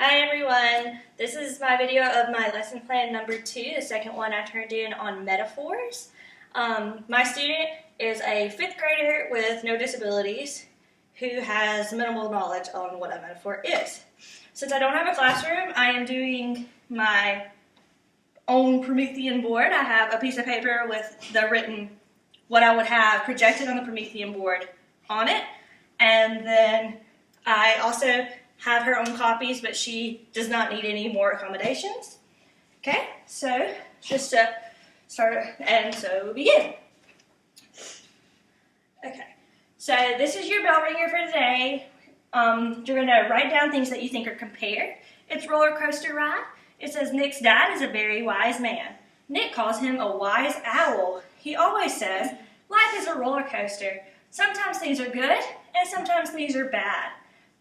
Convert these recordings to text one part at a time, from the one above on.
Hi everyone, this is my video of my lesson plan number 2, the second one I turned in on metaphors. My student is a 5th grader with no disabilities who has minimal knowledge on what a metaphor is. Since I don't have a classroom, I am doing my own Promethean board. I have a piece of paper with the written, what I would have projected on the Promethean board on it, and then I also have her own copies, but she does not need any more accommodations. Okay, so just to start, and so we'll begin. Okay, so this is your bell ringer for today. You're going to write down things that you think are compared. It's roller coaster ride. It says Nick's dad is a very wise man. Nick calls him a wise owl. He always says, life is a roller coaster. Sometimes things are good, and sometimes things are bad.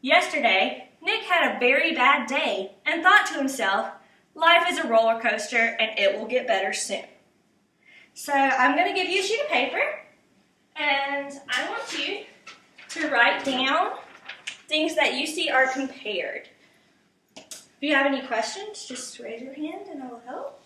Yesterday, Nick had a very bad day and thought to himself, life is a roller coaster and it will get better soon. So I'm going to give you a sheet of paper and I want you to write down things that you see are compared. If you have any questions, just raise your hand and I will help.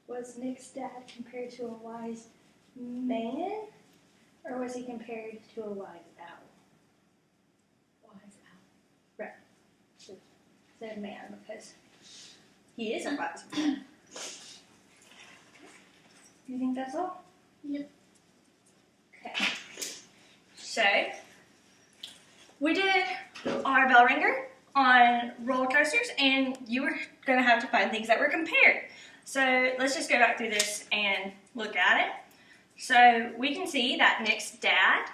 Was Nick's dad compared to a wise man, or was he compared to a wise owl? Wise owl. Right. Said man because he is a wise man. Do you think that's all? Yep. Okay. So, we did our bell ringer on roller coasters, and you were going to have to find things that were compared. So let's just go back through this and look at it. So we can see that Nick's dad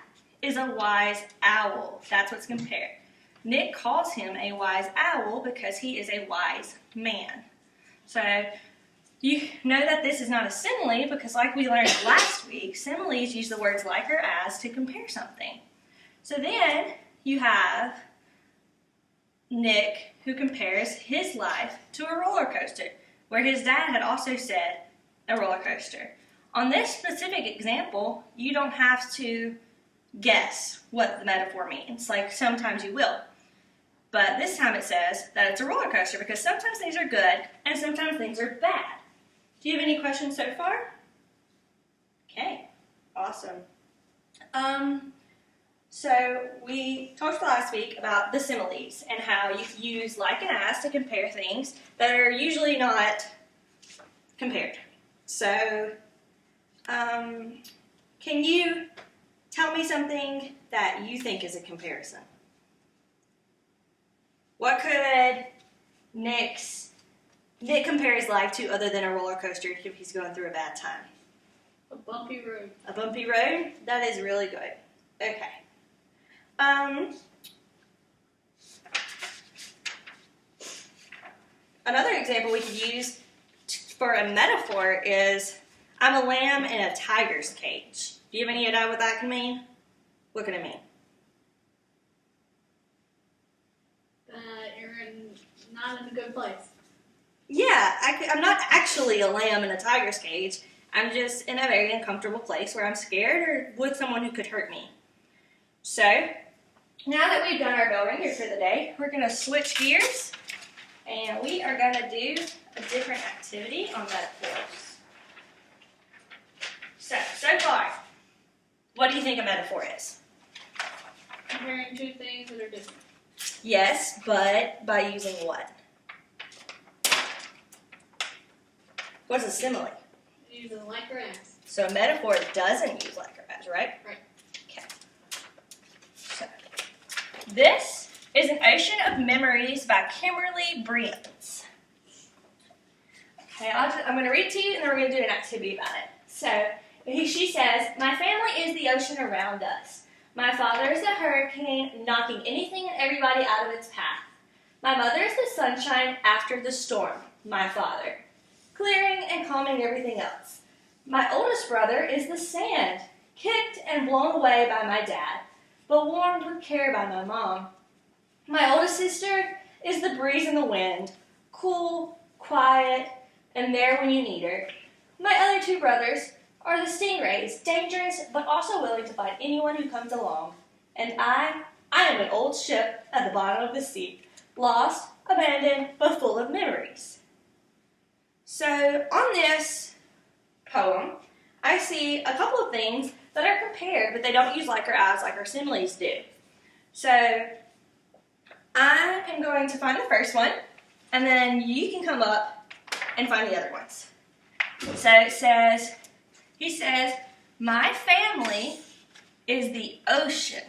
is a wise owl. That's what's compared. Nick calls him a wise owl because he is a wise man. So you know that this is not a simile because like we learned last week, similes use the words like or as to compare something. So then you have Nick who compares his life to a roller coaster, where his dad had also said a roller coaster. On this specific example, you don't have to guess what the metaphor means. Like sometimes you will. But this time it says that it's a roller coaster because sometimes things are good and sometimes things are bad. Do you have any questions so far? Okay, awesome. So we talked last week about the similes and how you use like and as to compare things that are usually not compared. So, can you tell me something that you think is a comparison? What could Nick compare his life to other than a roller coaster if he's going through a bad time? A bumpy road. A bumpy road? That is really good. Okay. Another example we could use for a metaphor is, I'm a lamb in a tiger's cage. Do you have any idea what that can mean? What can it mean? You're not in a good place. Yeah, I'm not actually a lamb in a tiger's cage. I'm just in a very uncomfortable place where I'm scared or with someone who could hurt me. So, now that we've done our bell ringer for the day, we're going to switch gears and we are going to do a different activity on metaphors. So far, what do you think a metaphor is? Comparing two things that are different. Yes, but by using what? What's a simile? Using like or as. So a metaphor doesn't use like or as, right? Right. Okay. So, this is An Ocean of Memories by Kimberly Briens. Okay, I'm going to read it to you and then we're going to do an activity about it. She says, my family is the ocean around us. My father is a hurricane, knocking anything and everybody out of its path. My mother is the sunshine after the storm, my father, clearing and calming everything else. My oldest brother is the sand, kicked and blown away by my dad, but warmed with care by my mom. My oldest sister is the breeze and the wind, cool, quiet, and there when you need her. My other two brothers are the stingrays, dangerous but also willing to fight anyone who comes along. And I am an old ship at the bottom of the sea, lost, abandoned, but full of memories. So on this poem, I see a couple of things that are compared, but they don't use like or as like our similes do. So I am going to find the first one, and then you can come up and find the other ones. So he says, my family is the ocean.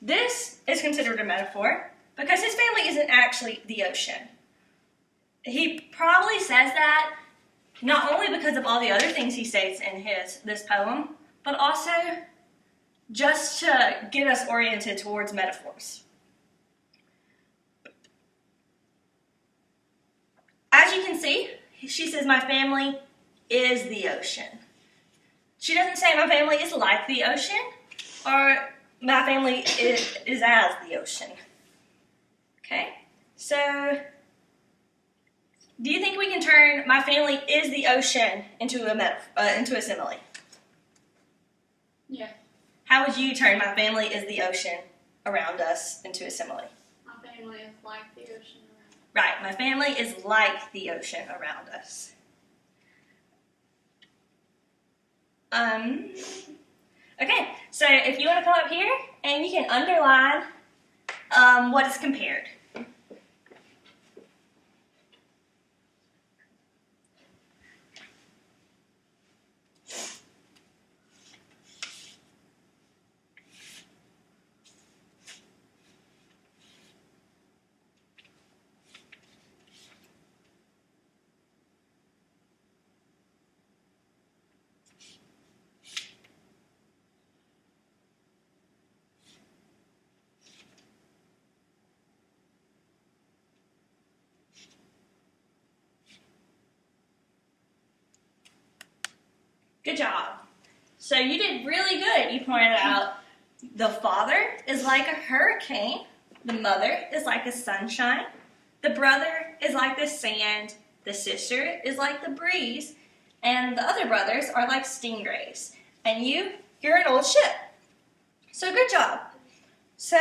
This is considered a metaphor because his family isn't actually the ocean. He probably says that not only because of all the other things he states in this poem, but also just to get us oriented towards metaphors. As you can see, she says, my family is the ocean. She doesn't say my family is like the ocean or my family is as the ocean. Okay, so do you think we can turn my family is the ocean into a simile? Yeah. How would you turn my family is the ocean around us into a simile? My family is like the ocean around. Right, my family is like the ocean around us. Okay, so if you want to come up here and you can underline what is compared. Good job. So you did really good. You pointed out the father is like a hurricane. The mother is like a sunshine. The brother is like the sand. The sister is like the breeze. And the other brothers are like stingrays. And you're an old ship. So good job. So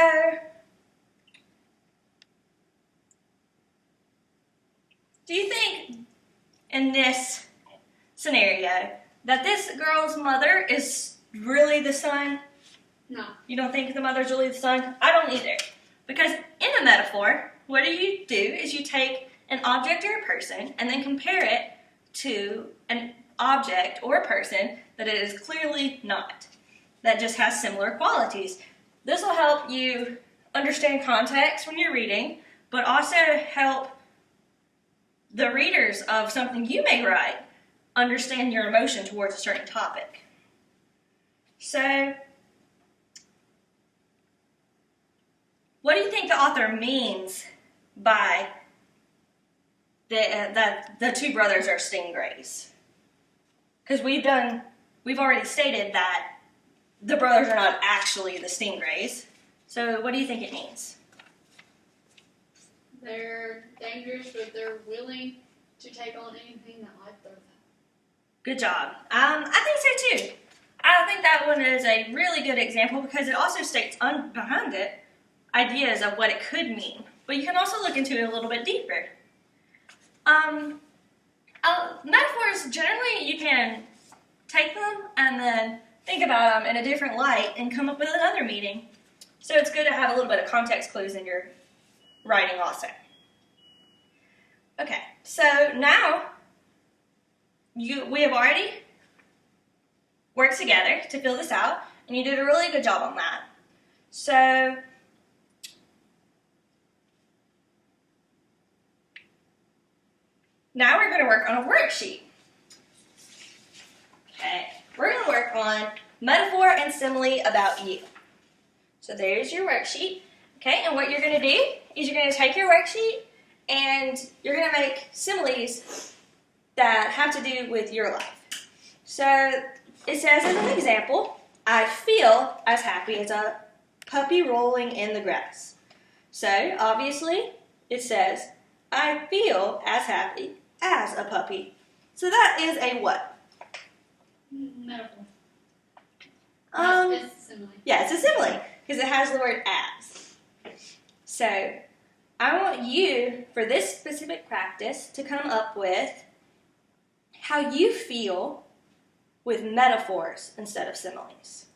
do you think in this scenario that this girl's mother is really the sun? No. You don't think the mother's really the sun? I don't either. Because in a metaphor, what you do is you take an object or a person and then compare it to an object or a person that it is clearly not, that just has similar qualities. This will help you understand context when you're reading, but also help the readers of something you may write understand your emotion towards a certain topic. So, what do you think the author means by that the two brothers are stingrays? Because we've already stated that the brothers are not actually the stingrays. So, what do you think it means? They're dangerous, but they're willing to take on anything that life throws at them. Good job. I think so too. I think that one is a really good example because it also states behind it ideas of what it could mean. But you can also look into it a little bit deeper. Metaphors, generally you can take them and then think about them in a different light and come up with another meaning. So it's good to have a little bit of context clues in your writing also. Okay, so now we have already worked together to fill this out, and you did a really good job on that. So now we're going to work on a worksheet. on metaphor and simile about you. So there's your worksheet. Okay, and what you're going to do is you're going to take your worksheet and you're going to make similes that have to do with your life. So it says as an example, I feel as happy as a puppy rolling in the grass. So obviously it says, I feel as happy as a puppy. So that is a what? Metaphor. It's a simile. Yeah, it's a simile because it has the word as. So I want you, for this specific practice, to come up with how you feel with metaphors instead of similes.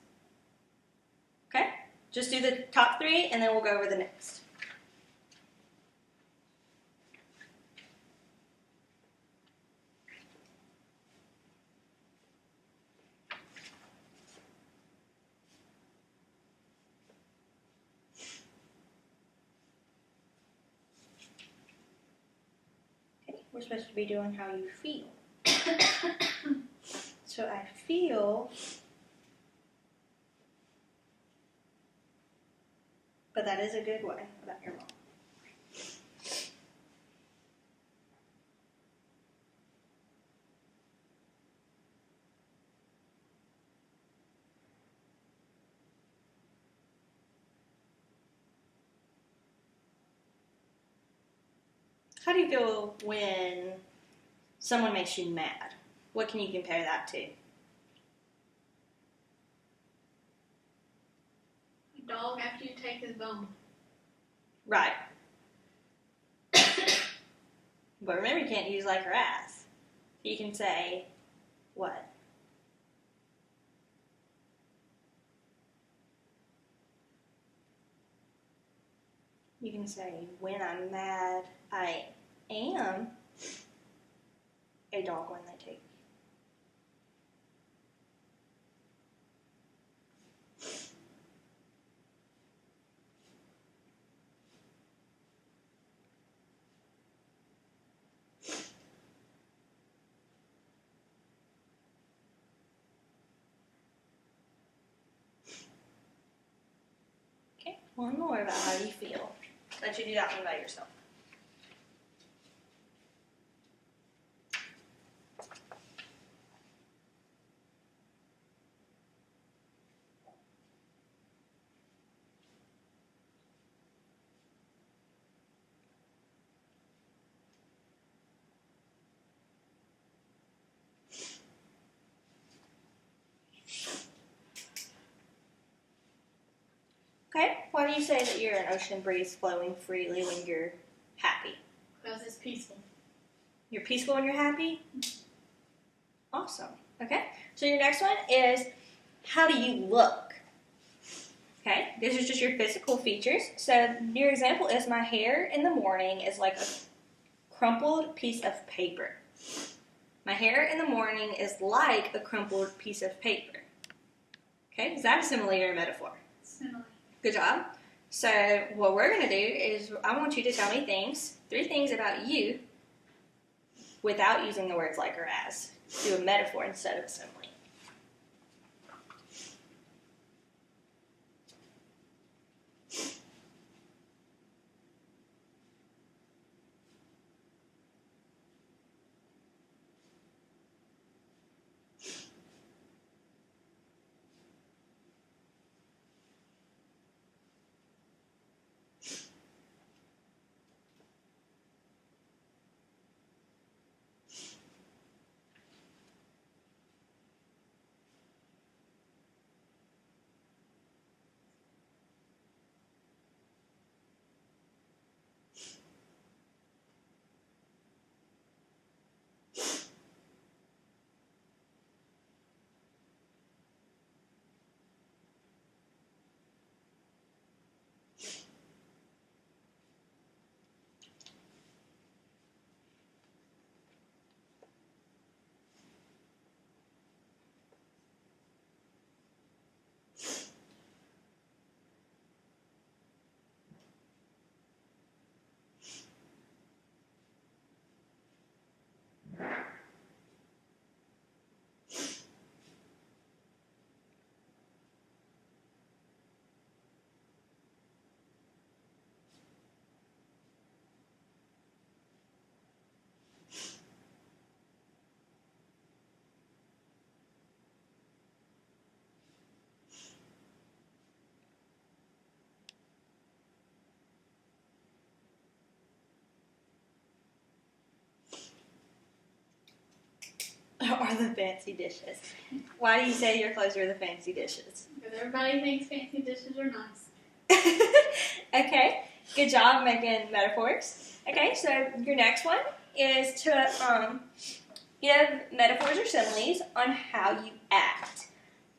Okay? Just do the top 3 and then we'll go over the next. Okay, we're supposed to be doing how you feel. So I feel, but that is a good way about your mom. How do you feel when someone makes you mad? What can you compare that to? A dog after you take his bone. Right. But remember, you can't use like or as. You can say, what? You can say, when I'm mad, I am a dog when they take me. Okay, one more about how you feel. Let you do that one by yourself. Okay, why do you say that you're an ocean breeze flowing freely when you're happy? Because it's peaceful. You're peaceful when you're happy? Awesome. Okay, so your next one is, how do you look? Okay, this is just your physical features. So your example is, my hair in the morning is like a crumpled piece of paper. My hair in the morning is like a crumpled piece of paper. Okay, is that a simile or a metaphor? Simile. Good job. So what we're going to do is, I want you to tell me 3 things about you without using the words like or as. Do a metaphor instead of a simile. are the fancy dishes? Why do you say your clothes are the fancy dishes? Because everybody thinks fancy dishes are nice. Okay, good job making metaphors. Okay, so your next one is to give metaphors or similes on how you act.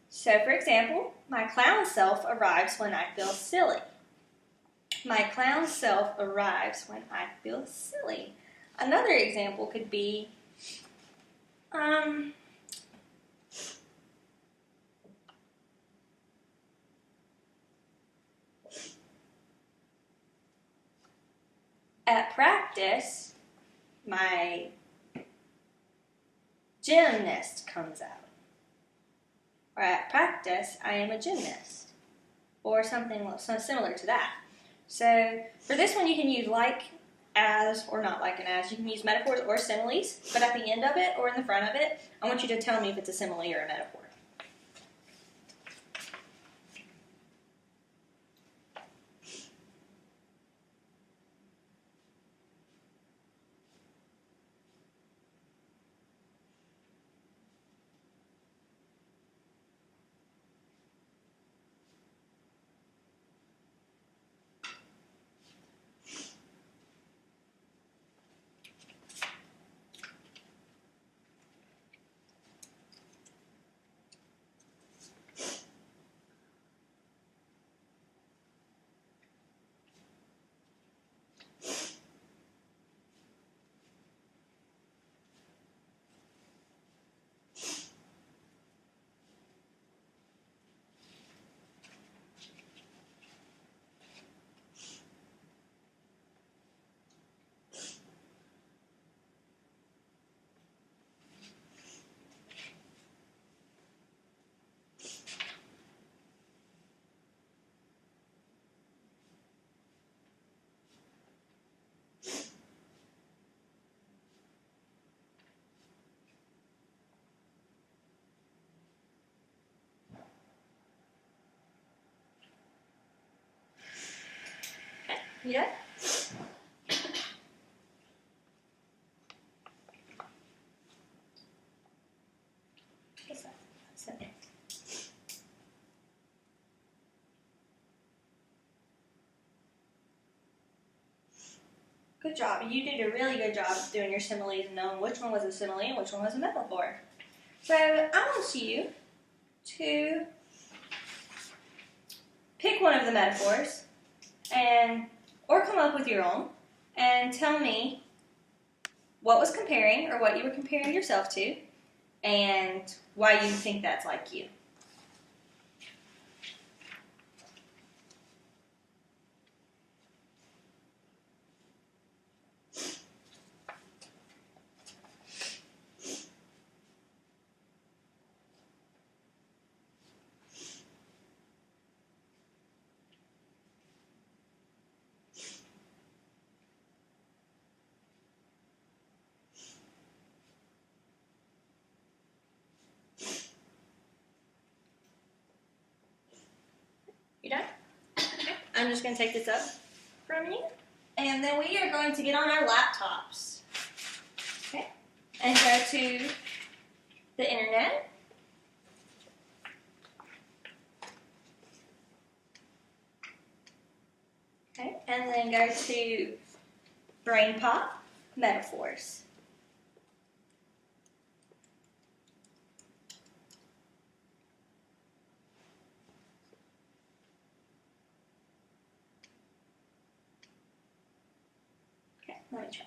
So, for example, my clown self arrives when I feel silly. My clown self arrives when I feel silly. Another example could be, at practice, my gymnast comes out. Or at practice, I am a gymnast. Or something similar to that. So for this one, you can use like, as, or not like and as. You can use metaphors or similes, but at the end of it or in the front of it, I want you to tell me if it's a simile or a metaphor. Yeah? What's that? What's that? Good job. You did a really good job of doing your similes and knowing which one was a simile and which one was a metaphor. So I want you to pick one of the metaphors or come up with your own and tell me what was comparing or what you were comparing yourself to and why you think that's like you. You done? I'm just going to take this up from you. And then we are going to get on our laptops. Okay? And go to the internet. Okay? And then go to BrainPop Metaphors. Okay, let me try.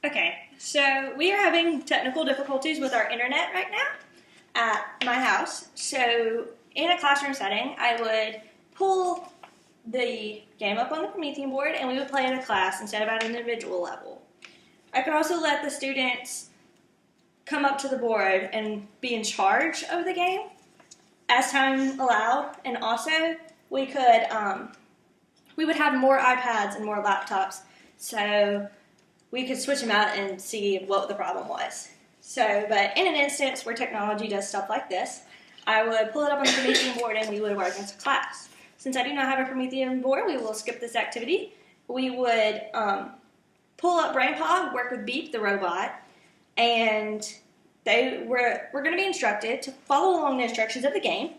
Okay, so we are having technical difficulties with our internet right now at my house. So in a classroom setting, I would pull the game up on the Promethean board and we would play in a class instead of at an individual level. I could also let the students come up to the board and be in charge of the game as time allowed, and also we would have more iPads and more laptops, so we could switch them out and see what the problem was. So, but in an instance where technology does stuff like this, I would pull it up on the Promethean board and we would work as a class. Since I do not have a Promethean board, we will skip this activity. We would pull up BrainPod, work with Beep the robot, and we're going to be instructed to follow along the instructions of the game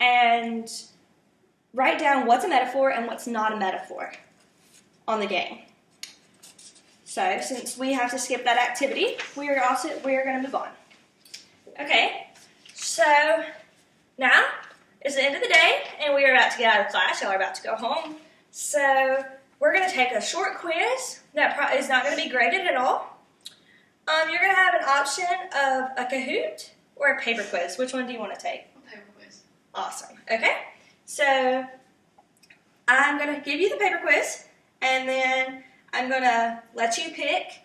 and write down what's a metaphor and what's not a metaphor on the game. So since we have to skip that activity, we are going to move on. Okay, so now it's the end of the day and we are about to get out of class. Y'all are about to go home. So we're going to take a short quiz that is not going to be graded at all. You're going to have an option of a Kahoot or a paper quiz. Which one do you want to take? A paper quiz. Awesome. Okay, so I'm going to give you the paper quiz and then I'm going to let you pick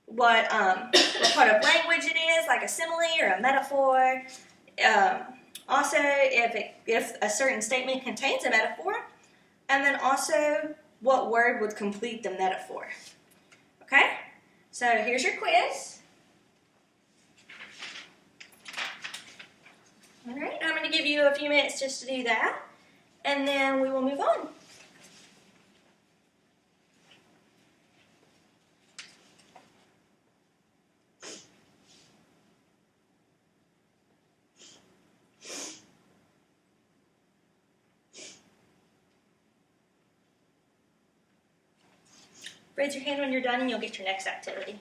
what part of language it is, like a simile or a metaphor. Also, if a certain statement contains a metaphor, and then also what word would complete the metaphor. Okay? So here's your quiz. All right, I'm going to give you a few minutes just to do that, and then we will move on. Raise your hand when you're done and you'll get your next activity.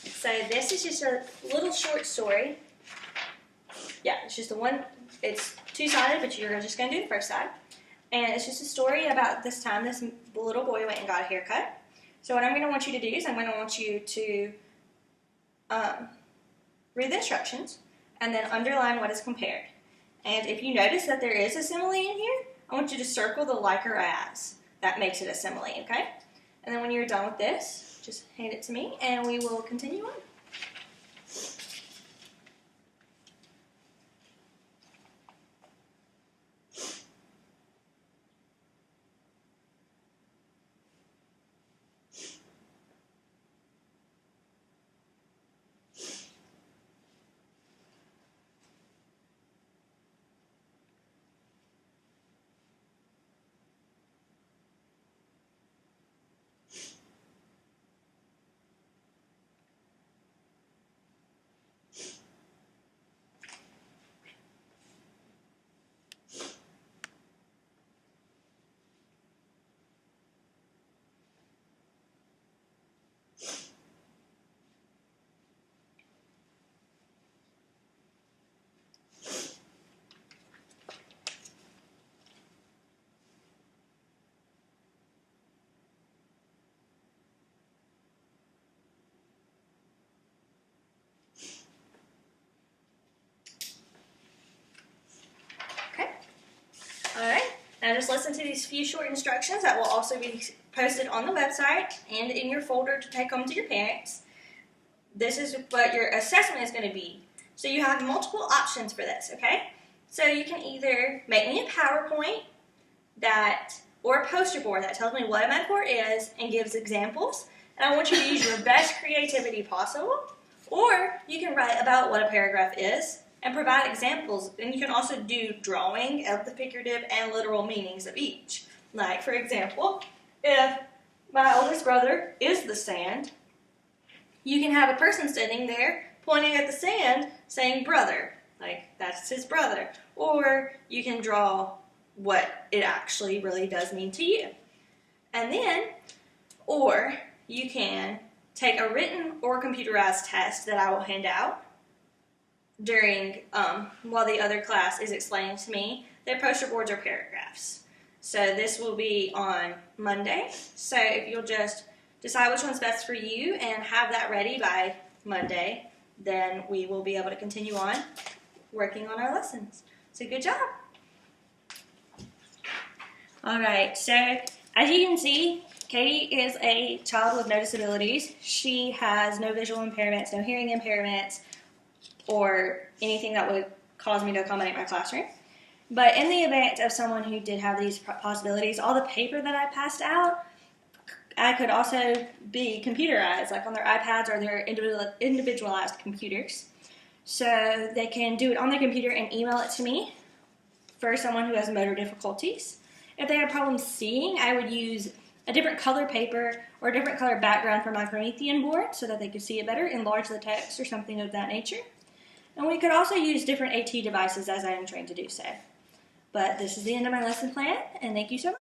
So this is just a little short story. Yeah, it's just it's two-sided, but you're just going to do the first side. And it's just a story about this time this little boy went and got a haircut. So what I'm going to want you to do is I'm going to want you to read the instructions and then underline what is compared. And if you notice that there is a simile in here, I want you to circle the like or as. That makes it a simile, okay? And then when you're done with this, just hand it to me and we will continue on. Alright, now just listen to these few short instructions that will also be posted on the website and in your folder to take home to your parents. This is what your assessment is going to be. So you have multiple options for this, okay? So you can either make me a PowerPoint or a poster board that tells me what a metaphor is and gives examples, and I want you to use your best creativity possible, or you can write about what a paragraph is and provide examples, and you can also do drawing of the figurative and literal meanings of each. Like, for example, if my oldest brother is the sand, you can have a person sitting there pointing at the sand saying brother, like that's his brother. Or you can draw what it actually really does mean to you. And then, or you can take a written or computerized test that I will hand out during, while the other class is explaining to me their poster boards or paragraphs. So this will be on Monday. So if you'll just decide which one's best for you and have that ready by Monday, then we will be able to continue on working on our lessons. So good job. All right, so as you can see, Katie is a child with no disabilities. She has no visual impairments, no hearing impairments, or anything that would cause me to accommodate my classroom. But in the event of someone who did have these possibilities, all the paper that I passed out, I could also be computerized, like on their iPads or their individualized computers. So they can do it on their computer and email it to me for someone who has motor difficulties. If they have problems seeing, I would use a different color paper or a different color background for my Promethean board so that they could see it better, enlarge the text or something of that nature. And we could also use different AT devices as I am trained to do so. But this is the end of my lesson plan, and thank you so much.